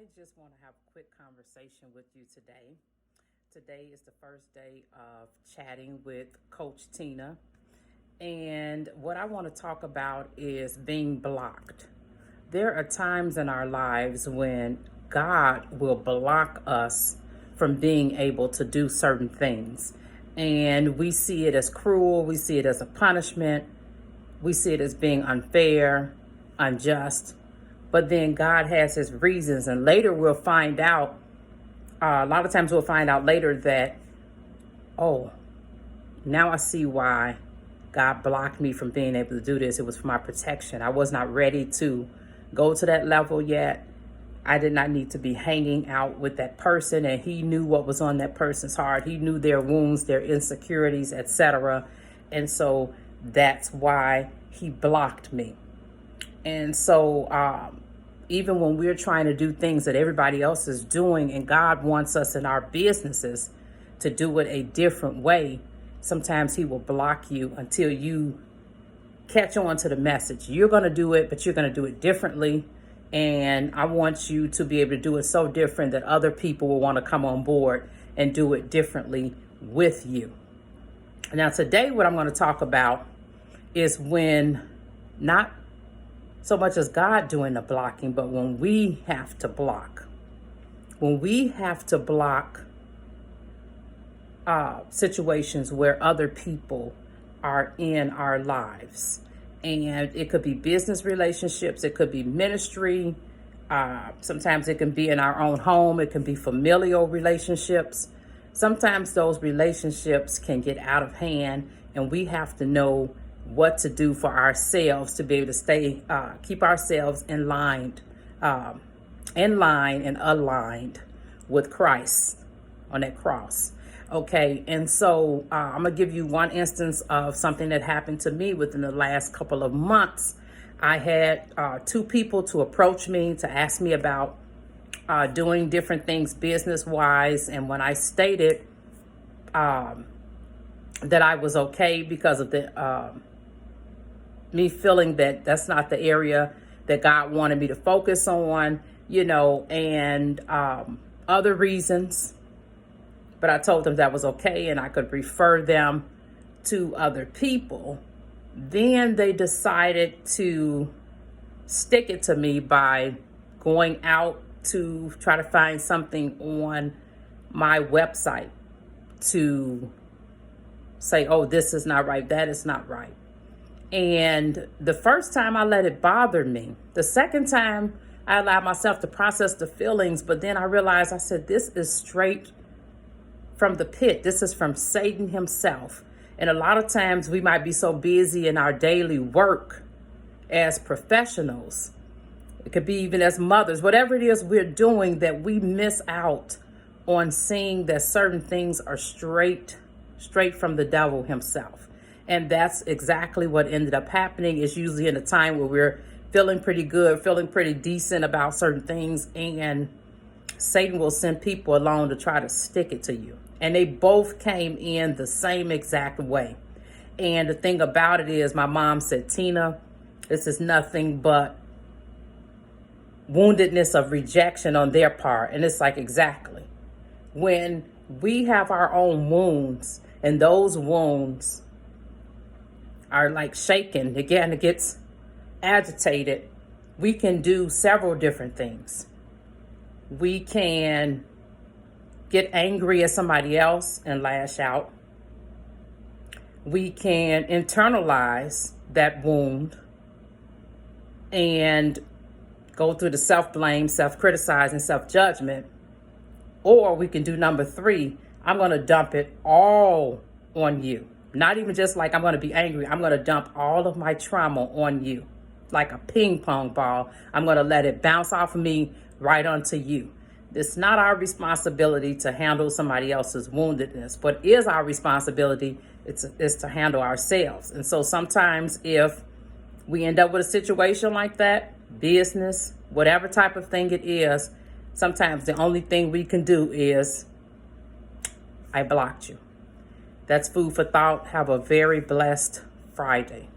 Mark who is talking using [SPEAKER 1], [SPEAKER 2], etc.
[SPEAKER 1] I just want to have a quick conversation with you today. Today is the first day of chatting with Coach Tina. And what I want to talk about is being blocked. There are times in our lives when God will block us from being able to do certain things. And we see it as cruel, we see it as a punishment, we see it as being unfair, unjust. But then God has his reasons, and later we'll find out, a lot of times we'll find out later that, oh, now I see why God blocked me from being able to do this. It was for my protection. I was not ready to go to that level yet. I did not need to be hanging out with that person, and he knew what was on that person's heart. He knew their wounds, their insecurities, etc. And so that's why he blocked me. And so even when we're trying to do things that everybody else is doing, and God wants us in our businesses to do it a different way, sometimes he will block you until you catch on to the message. You're going to do it, but you're going to do it differently. And I want you to be able to do it so different that other people will want to come on board and do it differently with you. Now, today, what I'm going to talk about is when not so much as God doing the blocking, but when we have to block. When we have to block situations where other people are in our lives. And it could be business relationships, it could be ministry. Sometimes it can be in our own home, it can be familial relationships. Sometimes those relationships can get out of hand, and we have to know what to do for ourselves to be able to stay, keep ourselves in line and aligned with Christ on that cross. Okay, and so I'm gonna give you one instance of something that happened to me within the last couple of months. I had two people to approach me to ask me about doing different things business-wise, and when I stated that I was okay because of the me feeling that that's not the area that God wanted me to focus on, and other reasons. But I told them that was okay and I could refer them to other people. Then they decided to stick it to me by going out to try to find something on my website to say, oh, this is not right, that is not right. And the first time I let it bother me. The second time I allowed myself to process the feelings, but then I realized, I said, this is straight from the pit. This is from Satan himself. And a lot of times we might be so busy in our daily work as professionals. It could be even as mothers, whatever it is we're doing, that we miss out on seeing that certain things are straight from the devil himself. And that's exactly what ended up happening. It's usually in a time where we're feeling pretty good, feeling pretty decent about certain things, and Satan will send people along to try to stick it to you. And they both came in the same exact way. And the thing about it is, my mom said, Tina, this is nothing but woundedness of rejection on their part. And it's like, exactly. When we have our own wounds, and those wounds are like shaken, again, it gets agitated, we can do several different things. We can get angry at somebody else and lash out. We can internalize that wound and go through the self-blame, self-criticize, and self-judgment. Or we can do number 3, I'm going to dump it all on you. Not even just like I'm going to be angry. I'm going to dump all of my trauma on you. Like a ping pong ball, I'm going to let it bounce off of me right onto you. It's not our responsibility to handle somebody else's woundedness. What is our responsibility is to handle ourselves. And so sometimes if we end up with a situation like that, business, whatever type of thing it is, sometimes the only thing we can do is, I blocked you. That's food for thought. Have a very blessed Friday.